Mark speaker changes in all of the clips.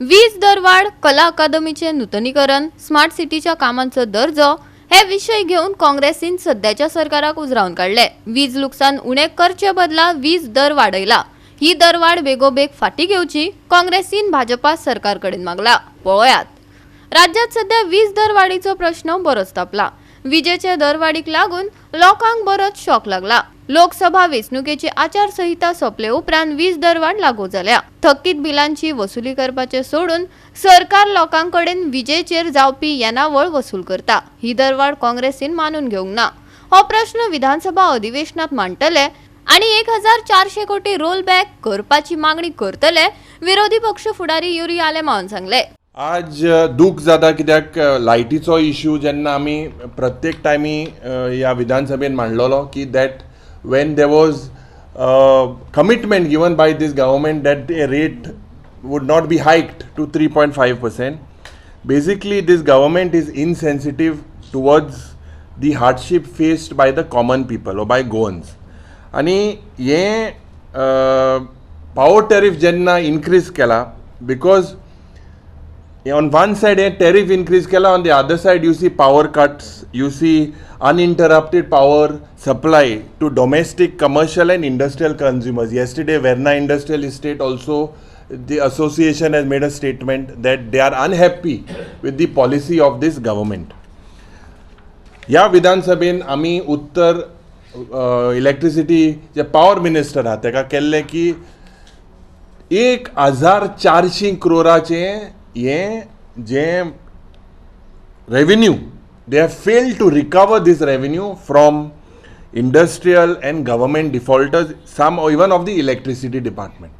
Speaker 1: वीज दरवाढ, कला अकादमीचे नूतनीकरण, स्मार्ट सिटीच्या कामांचं दर्जो हे विषय घेऊन काँग्रेसीन सध्याच्या सरकाराक उजरावून काढले. वीज नुकसान उणे करचे बदला वीज दर वाढयला. ही दरवाढ बेगोबेग फाटी घेवची काँग्रेसीन भाजपा सरकारकडे मागला. पळयात, राज्यात सध्या वीज दरवाढीचो प्रश्न बरोच तापला. विजेचे दरवाढीक लागून लोकांक बरोच शॉक लागला. लोकसभा वेंचणुकेची आचारसंहिता सोंपले उपरांत वीज दरवाढ लागू जाल्या. थकीत बिलांची वसुली करपाचे सोडून सरकार लोकांकडेन विजेचेर जावपी येणावळ वसूल करता. ही दरवाढ काँग्रेसीन मानून घेवंक ना. हो प्रश्न विधानसभा अधिवेशनात मांडटले आणि 1400 कोटी रोल बॅक करपाची मागणी करतले, विरोधी पक्ष फुडारी युरी आलेमावन सांगले.
Speaker 2: आज दूख जाता कित्याक लायटीचो इश्यू जेन्ना आमी प्रत्येक टायमी ह्या विधानसभेन मांडलेलो की that when there was commitment given by this government that a rate would not be hiked to 3.5%. Basically, this government is insensitive towards the hardship faced by the common people or by Goans. आणि हे power tariff jenna increase केला because on one side a tariff increase केला, on the other side you see power cuts, you see uninterrupted power supply to domestic, commercial and industrial consumers. Yesterday Verna Industrial Estate also, the association has made a statement that they are unhappy with the policy of this government. या विधानसभेन आमी उत्तर electricity जे power minister आहा तेका केल्ले की 1400 करोडाचे हे जे revenue, they have failed to recover this revenue from industrial and government defaulters, some or even of the electricity department.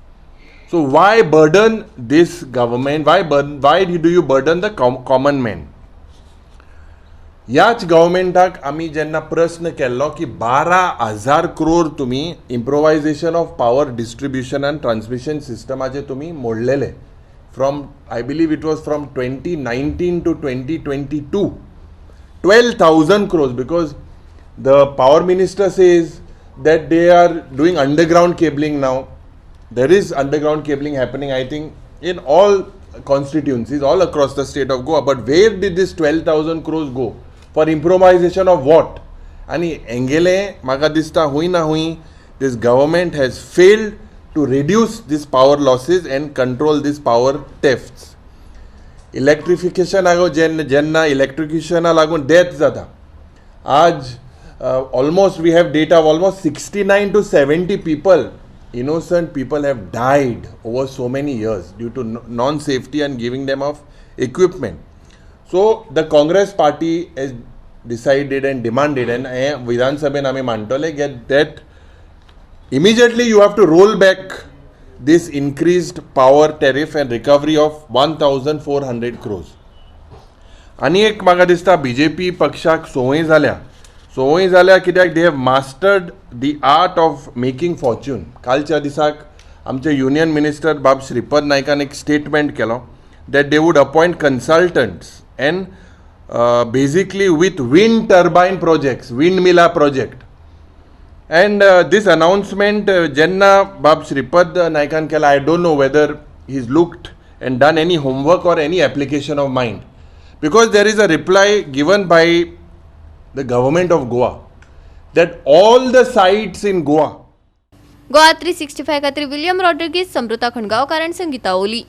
Speaker 2: So why burden this government? Why do you burden the common man? याच गव्हर्मेंटाक आमी जेन्ना प्रश्न केल्लो की 12,000 करोड तुम्ही improvisation of power distribution and transmission सिस्टमाचे तुम्ही मोडलेले from, I believe it was from 2019 to 2022, 12,000 crores, because the power minister says that they are doing underground cabling now. There is underground cabling happening, I think, in all constituencies, all across the state of Goa. But where did this 12,000 crores go? For improvisation of what? And engele maga dista hui na hui, this government has failed to reduce these power losses and control these power thefts. Electrification ago jenna electrocution lagun death jata. Aaj almost we have data of almost 69 to 70 people, innocent people have died over so many years due to non-safety and giving them of equipment. So the Congress party has decided and demanded, and Vidhan Sabha nami mantole get that immediately you have to roll back this increased power tariff and recovery of 1,400 crores. आणि एक म्हाका दिसता BJP पक्षाक संवय जाल्या कित्याक they have mastered the art of making fortune. कालच्या दिसाक आमचे युनियन मिनिस्टर बाब श्रीपद नायकान एक statement Kelo that they would appoint consultants and basically with wind turbine projects, windmilla project. And this announcement, Jenna Bab Shripad Naikan Kela, I don't know whether he's looked and done any homework or any application of mind. Because there is a reply given by the government of Goa that all the sites in Goa.
Speaker 1: Goa 365 खातीर William Rodrigues, Samrita खणगांवकार आनी संगीता ओली.